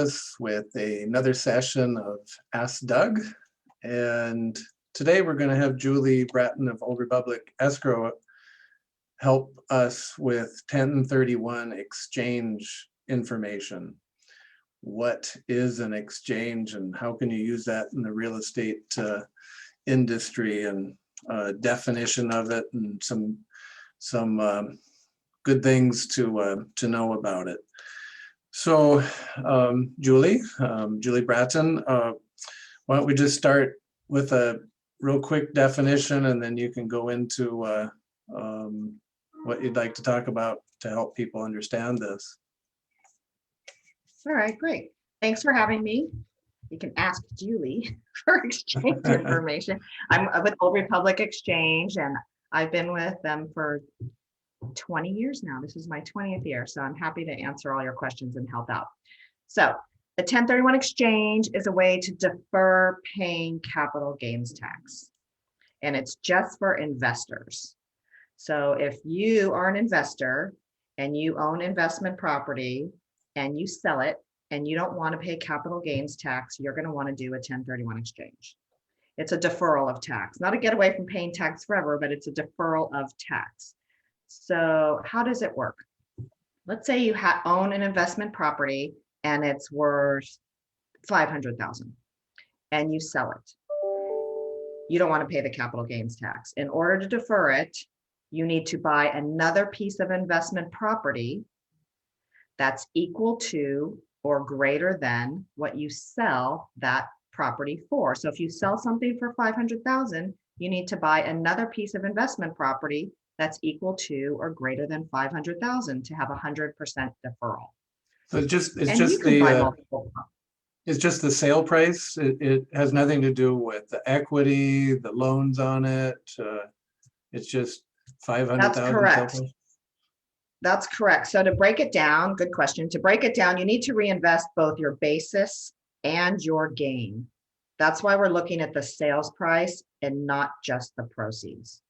us with another session of Ask Doug. And today we're going to have Julie Bratton of Old Republic Escrow help us with 1031 exchange information. What is an exchange and how can you use that in the real estate industry, and definition of it, and some good things to know about it. So Julie Bratton, why don't we just start with a real quick definition, and then you can go into what you'd like to talk about to help people understand this. All right, great. Thanks for having me. You can ask Julie for exchange information. I'm with Old Republic Exchange, and I've been with them for 20 years now. This is my 20th year, so I'm happy to answer all your questions and help out. So the 1031 exchange is a way to defer paying capital gains tax, and it's just for investors. So if you are an investor and you own investment property and you sell it and you don't want to pay capital gains tax, you're going to want to do a 1031 exchange. It's a deferral of tax, not a getaway from paying tax forever, but it's a deferral of tax. So how does it work? Let's say you own an investment property and it's worth $500,000 and you sell it. You don't want to pay the capital gains tax. In order to defer it, you need to buy another piece of investment property that's equal to or greater than what you sell that property for. So if you sell something for $500,000, you need to buy another piece of investment property that's equal to or greater than $500,000 to have 100% deferral. So it's just the sale price. It has nothing to do with the equity, the loans on it. It's just $500,000. That's correct. That's correct. So to break it down, good question. To break it down, you need to reinvest both your basis and your gain. That's why we're looking at the sales price and not just the proceeds.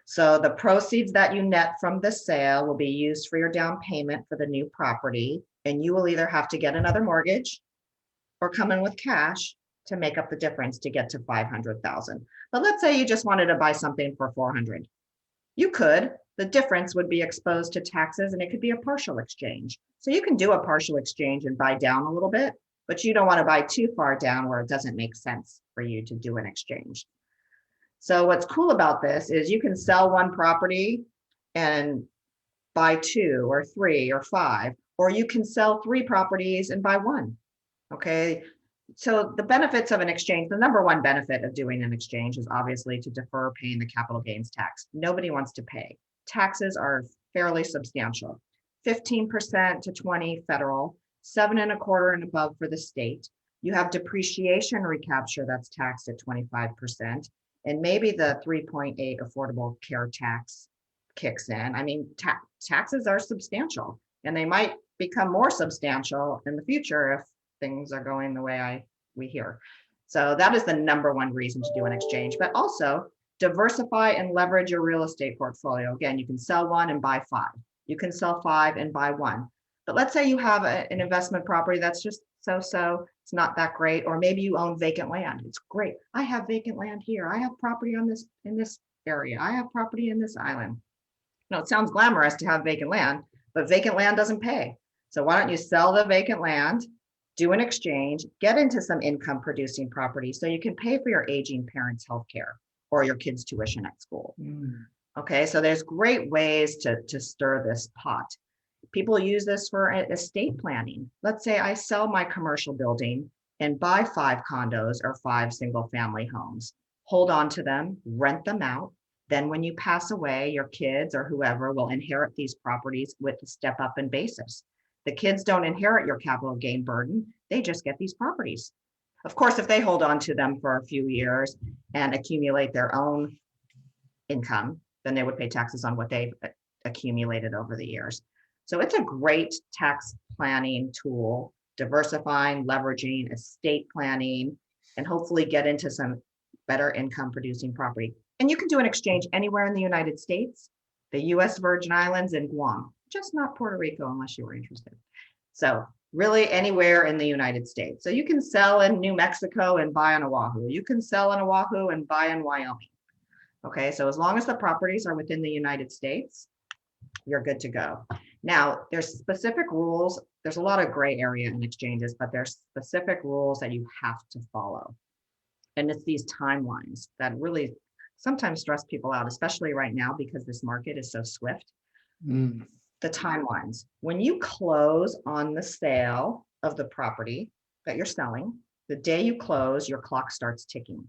So the proceeds that you net from the sale will be used for your down payment for the new property, and you will either have to get another mortgage or come in with cash to make up the difference to get to $500,000. But let's say you just wanted to buy something for $400,000. You could. The difference would be exposed to taxes, and it could be a partial exchange. So you can do a partial exchange and buy down a little bit, but you don't want to buy too far down where it doesn't make sense for you to do an exchange. So what's cool about this is you can sell one property and buy 2 or 3 or 5, or you can sell 3 properties and buy 1. Okay. So the benefits of an exchange, the number one benefit of doing an exchange is obviously to defer paying the capital gains tax. Nobody wants to pay. Taxes are fairly substantial. 15% to 20% federal, 7.25% and above for the state. You have depreciation recapture that's taxed at 25%. And maybe the 3.8 affordable care tax kicks in. I mean, taxes are substantial, and they might become more substantial in the future if things are going the way we hear. So that is the number one reason to do an exchange, but also diversify and leverage your real estate portfolio. Again, you can sell 1 and buy 5. You can sell 5 and buy 1. But let's say you have an investment property that's just so-so, it's not that great, or maybe you own vacant land. It's great. I have vacant land here. I have property in this area. I have property in this island. Now, it sounds glamorous to have vacant land, but vacant land doesn't pay. So why don't you sell the vacant land, do an exchange, get into some income producing property so you can pay for your aging parents' health care or your kids' tuition at school. Okay, so there's great ways to stir this pot. People use this for estate planning. Let's say I sell my commercial building and buy 5 condos or 5 single family homes, hold on to them, rent them out. Then when you pass away, your kids or whoever will inherit these properties with a step up in basis. The kids don't inherit your capital gain burden. They just get these properties. Of course, if they hold on to them for a few years and accumulate their own income, then they would pay taxes on what they've accumulated over the years. So it's a great tax planning tool, diversifying, leveraging, estate planning, and hopefully get into some better income producing property. And you can do an exchange anywhere in the United States, the US Virgin Islands, and Guam, just not Puerto Rico unless you were interested. So really anywhere in the United States. So you can sell in New Mexico and buy on Oahu. You can sell in Oahu and buy in Wyoming. Okay, so as long as the properties are within the United States, you're good to go. Now, there's specific rules. There's a lot of gray area in exchanges, but there's specific rules that you have to follow. And it's these timelines that really sometimes stress people out, especially right now because this market is so swift. Mm. The timelines. When you close on the sale of the property that you're selling, the day you close, your clock starts ticking.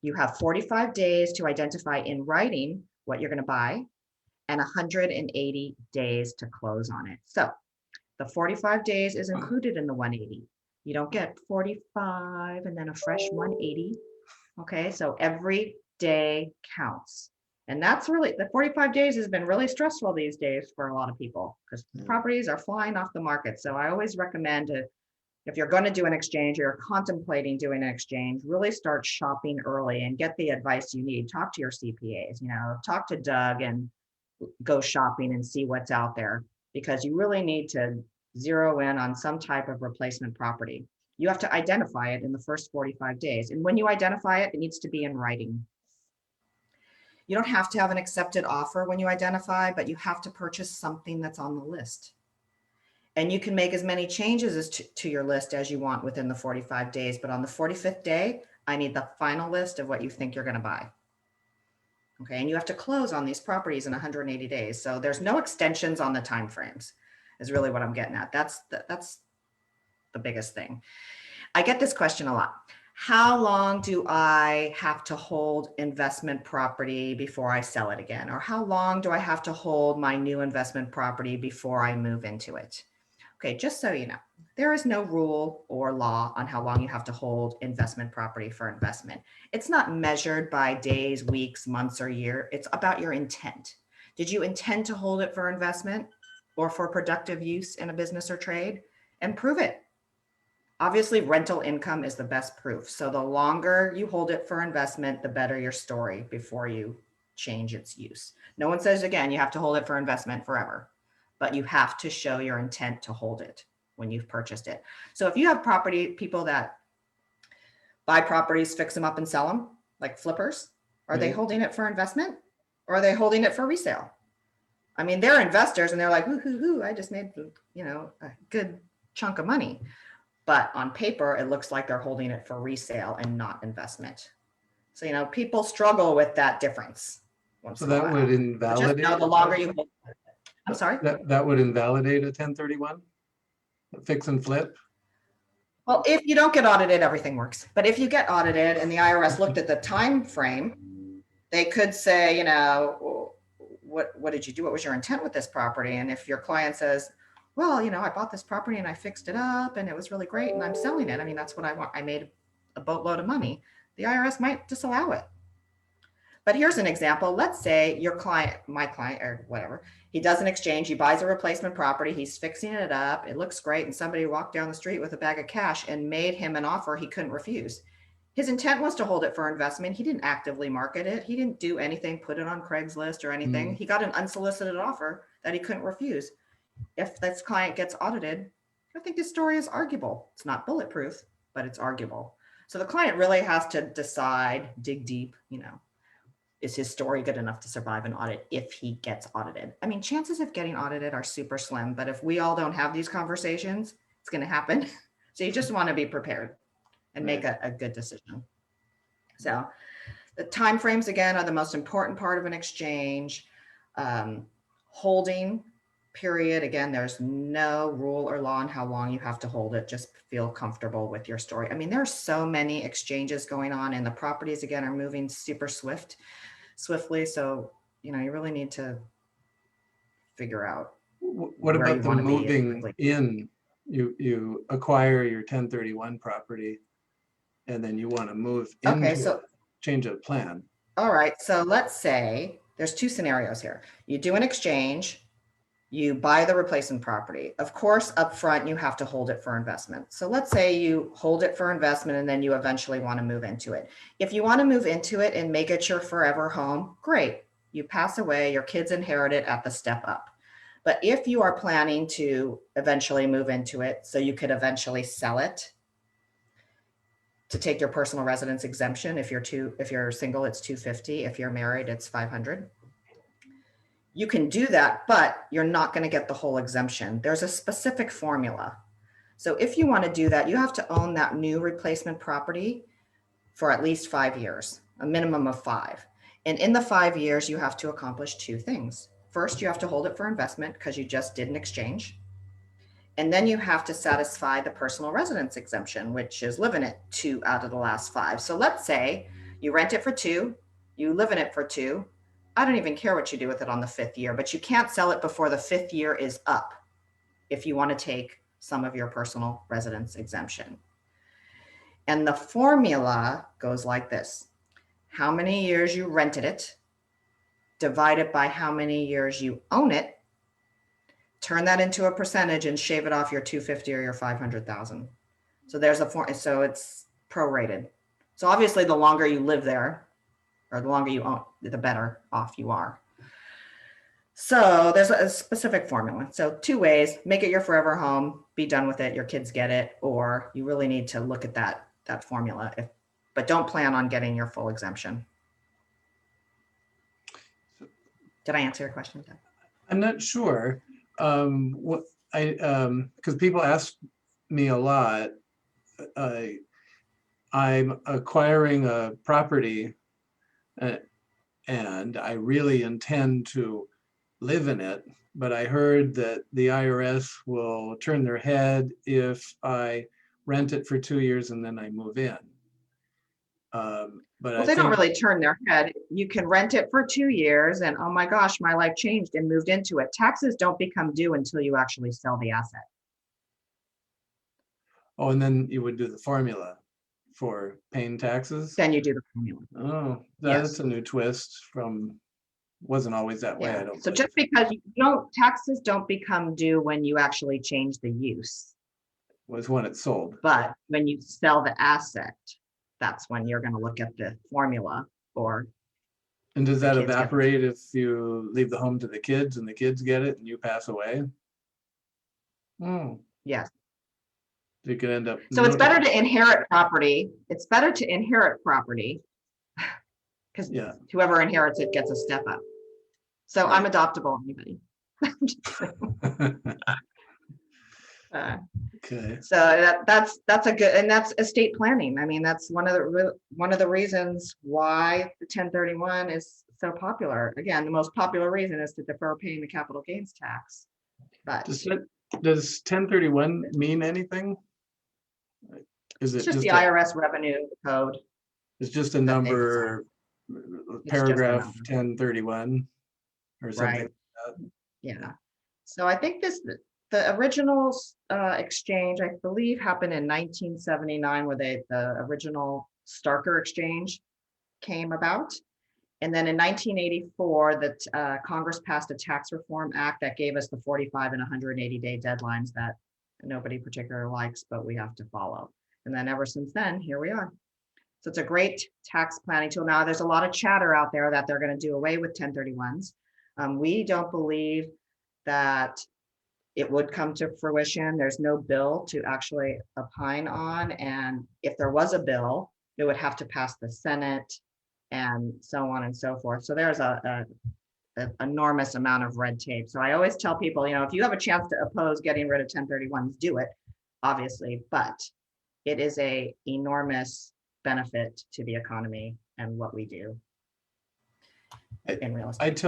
You have 45 days to identify in writing what you're going to buy and 180 days to close on it. So the 45 days is included in the 180. You don't get 45 and then a fresh 180. Okay, so every day counts. And that's really, the 45 days has been really stressful these days for a lot of people because properties are flying off the market. So I always recommend to, if you're going to do an exchange or you're contemplating doing an exchange, really start shopping early and get the advice you need. Talk to your CPAs, talk to Doug and go shopping and see what's out there because you really need to zero in on some type of replacement property. You have to identify it in the first 45 days. And when you identify it, it needs to be in writing. You don't have to have an accepted offer when you identify, but you have to purchase something that's on the list. And you can make as many changes as to your list as you want within the 45 days. But on the 45th day, I need the final list of what you think you're going to buy. Okay, and you have to close on these properties in 180 days. So there's no extensions on the timeframes, is really what I'm getting at. That's the biggest thing. I get this question a lot. How long do I have to hold investment property before I sell it again? Or how long do I have to hold my new investment property before I move into it? Okay, just so you know, there is no rule or law on how long you have to hold investment property for investment. It's not measured by days, weeks, months, or year. It's about your intent. Did you intend to hold it for investment or for productive use in a business or trade? And prove it. Obviously, rental income is the best proof. So the longer you hold it for investment, the better your story before you change its use. No one says, again, you have to hold it for investment forever, but you have to show your intent to hold it when you've purchased it. So if you have people that buy properties, fix them up and sell them, like flippers, are they holding it for investment or are they holding it for resale? I mean, they're investors and they're like, I just made, a good chunk of money. But on paper, it looks like they're holding it for resale and not investment. So, people struggle with that difference. So that would invalidate. Just know the longer you hold it. I'm sorry? That would invalidate a 1031? Fix and flip? Well, if you don't get audited, everything works. But if you get audited and the IRS looked at the time frame, they could say, what did you do? What was your intent with this property? And if your client says, well, I bought this property and I fixed it up and it was really great and I'm selling it. I mean, that's what I want. I made a boatload of money. The IRS might disallow it. But here's an example. Let's say your client, my client or whatever, he does an exchange, he buys a replacement property, he's fixing it up, it looks great, and somebody walked down the street with a bag of cash and made him an offer he couldn't refuse. His intent was to hold it for investment. He didn't actively market it. He didn't do anything, put it on Craigslist or anything. He got an unsolicited offer that he couldn't refuse. If this client gets audited, I think this story is arguable. It's not bulletproof, but it's arguable. So the client really has to decide, dig deep, is his story good enough to survive an audit if he gets audited? I mean, chances of getting audited are super slim, but if we all don't have these conversations, it's going to happen. So you just want to be prepared and make a good decision. So the timeframes, again, are the most important part of an exchange. Holding period. Again, there's no rule or law on how long you have to hold it. Just feel comfortable with your story. I mean, there are so many exchanges going on and the properties, again, are moving super swiftly. So, you really need to figure out. What about the moving in? You acquire your 1031 property and then you want to move into change of plan. All right. So let's say there's two scenarios here. You do an exchange. You buy the replacement property. Of course, upfront, you have to hold it for investment. So let's say you hold it for investment and then you eventually want to move into it. If you want to move into it and make it your forever home, great. You pass away, your kids inherit it at the step up. But if you are planning to eventually move into it, so you could eventually sell it to take your personal residence exemption, if you're single, it's 250. If you're married, it's 500. You can do that, but you're not going to get the whole exemption. There's a specific formula. So if you want to do that, you have to own that new replacement property for at least 5 years, a minimum of 5. And in the 5 years, you have to accomplish 2 things. First, you have to hold it for investment because you just did an exchange. And then you have to satisfy the personal residence exemption, which is living it 2 out of the last 5. So let's say you rent it for 2, you live in it for 2. I don't even care what you do with it on the 5th year, but you can't sell it before the 5th year is up if you want to take some of your personal residence exemption. And the formula goes like this: how many years you rented it, divided by how many years you own it, turn that into a percentage and shave it off your 250 or your 500,000. So there's so it's prorated. So obviously the longer you live there, or the longer you own, the better off you are. So there's a specific formula. So 2 ways: make it your forever home, be done with it, your kids get it, or you really need to look at that formula. But don't plan on getting your full exemption. Did I answer your question, Deb? I'm not sure. Because people ask me a lot, I'm acquiring a property and I really intend to live in it, but I heard that the IRS will turn their head if I rent it for 2 years and then I move in. But Well, they don't really turn their head. You can rent it for 2 years and, oh my gosh, my life changed and moved into it. Taxes don't become due until you actually sell the asset. Oh, and then you would do the formula for paying taxes? Then you do the formula. Oh, that's Yes. a new twist from, wasn't always that way, I Yeah. don't So believe. just because taxes don't become due when you actually change the use, Was when it's sold. but when you sell the asset, that's when you're going to look at the formula for. And does the that kids get it. evaporate if you leave the home to the kids and the kids get it and you pass away? Oh, Yes. you could end up. So it's better to inherit property. It's better to inherit property because Yeah. whoever inherits it gets a step up. So Right. I'm adoptable, anybody. Okay. So that's a good, and that's estate planning. I mean, that's one of the reasons why the 1031 is so popular. Again, the most popular reason is to defer paying the capital gains tax. But Does 1031 mean anything? Is it's it just the a, IRS revenue code. it's just a that they number, just a paragraph number. 1031 or something? Right. Yeah. So I think the original exchange, I believe, happened in 1979, where the original Starker exchange came about. And then in 1984, that Congress passed a Tax Reform Act that gave us the 45 and 180-day deadlines that nobody particularly likes, but we have to follow. And then ever since then, here we are. So it's a great tax planning tool. Now, there's a lot of chatter out there that they're going to do away with 1031s. We don't believe that it would come to fruition. There's no bill to actually opine on. And if there was a bill, it would have to pass the Senate and so on and so forth. So there's an enormous amount of red tape. So I always tell people, if you have a chance to oppose getting rid of 1031s, do it, obviously, but it is a enormous benefit to the economy and what we do in real estate.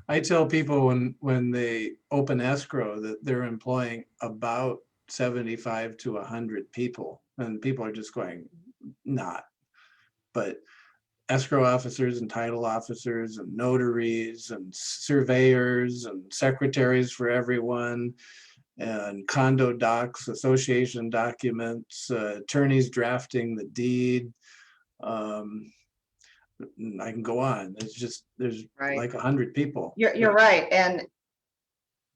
I tell people when they open escrow that they're employing about 75 to 100 people, and people are just going, not. But escrow officers and title officers and notaries and surveyors and secretaries for everyone, and condo docs, association documents, attorneys drafting the deed. I can go on. There's Right. like 100 people. You're right. And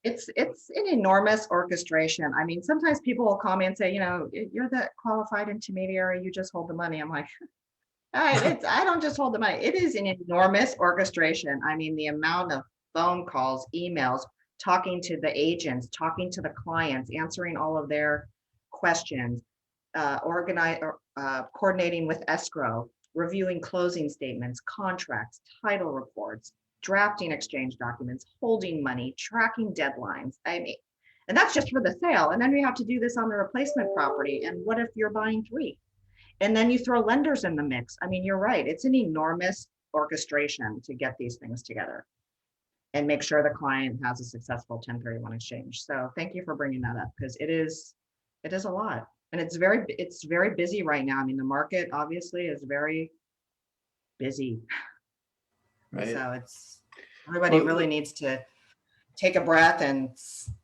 it's an enormous orchestration. I mean, sometimes people will call me and say, you're the qualified intermediary, you just hold the money. I'm like, I don't just hold the money. It is an enormous orchestration. I mean, the amount of phone calls, emails, talking to the agents, talking to the clients, answering all of their questions, coordinating with escrow, reviewing closing statements, contracts, title reports, drafting exchange documents, holding money, tracking deadlines. I mean, and that's just for the sale. And then we have to do this on the replacement property. And what if you're buying 3? And then you throw lenders in the mix. I mean, you're right. It's an enormous orchestration to get these things together and make sure the client has a successful 1031 exchange. So thank you for bringing that up, because it is a lot, and it's very busy right now. I mean, the market obviously is very busy. Right. So everybody Well, really needs to take a breath and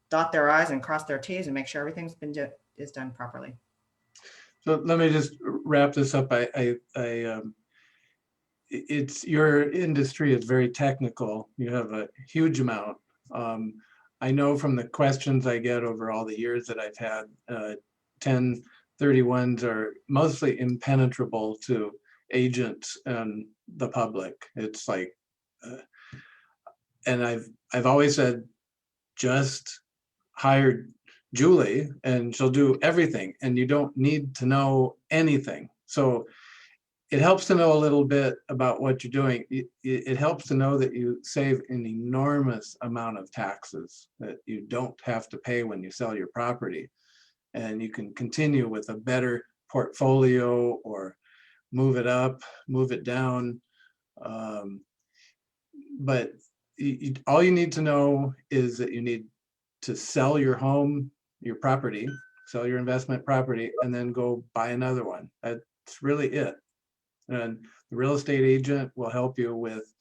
dot their I's and cross their T's and make sure everything's is done properly. So let me just wrap this up. It's your industry is very technical. You have a huge amount. I know from the questions I get over all the years that I've had, 1031s are mostly impenetrable to agents and the public. It's like, and I've always said, just hire Julie and she'll do everything, and you don't need to know anything. So it helps to know a little bit about what you're doing. It helps to know that you save an enormous amount of taxes that you don't have to pay when you sell your property. And you can continue with a better portfolio or move it up, move it down. But all you need to know is that you need to sell your home, your property, sell your investment property, and then go buy another one. That's really it. And the real estate agent will help you with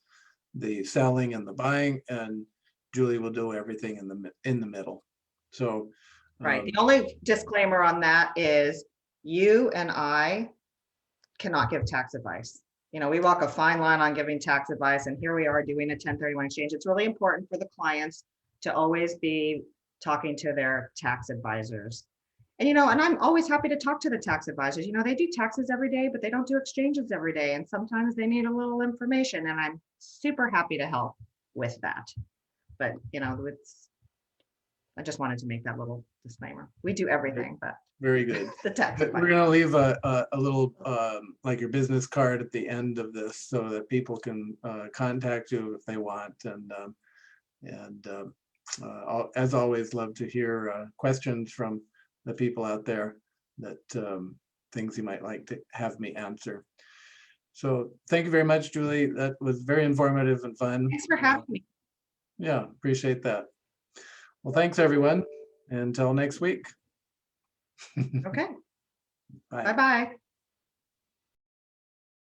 the selling and the buying, and Julie will do everything in the middle. So Right. The only disclaimer on that is you and I cannot give tax advice. You know, we walk a fine line on giving tax advice, and here we are doing a 1031 exchange. It's really important for the clients to always be talking to their tax advisors. And, you know, and I'm always happy to talk to the tax advisors. You know, they do taxes every day, but they don't do exchanges every day. And sometimes they need a little information, and I'm super happy to help with that. But, you know, I just wanted to make that little disclaimer. We do everything, but very good. the tax We're advice. going to leave a little like your business card at the end of this so that people can contact you if they want. And as always, love to hear questions from the people out there, that things you might like to have me answer. So thank you very much, Julie. That was very informative and fun. Thanks for having me. Yeah, appreciate that. Well, thanks everyone. Until next week. Okay. Bye. Bye-bye.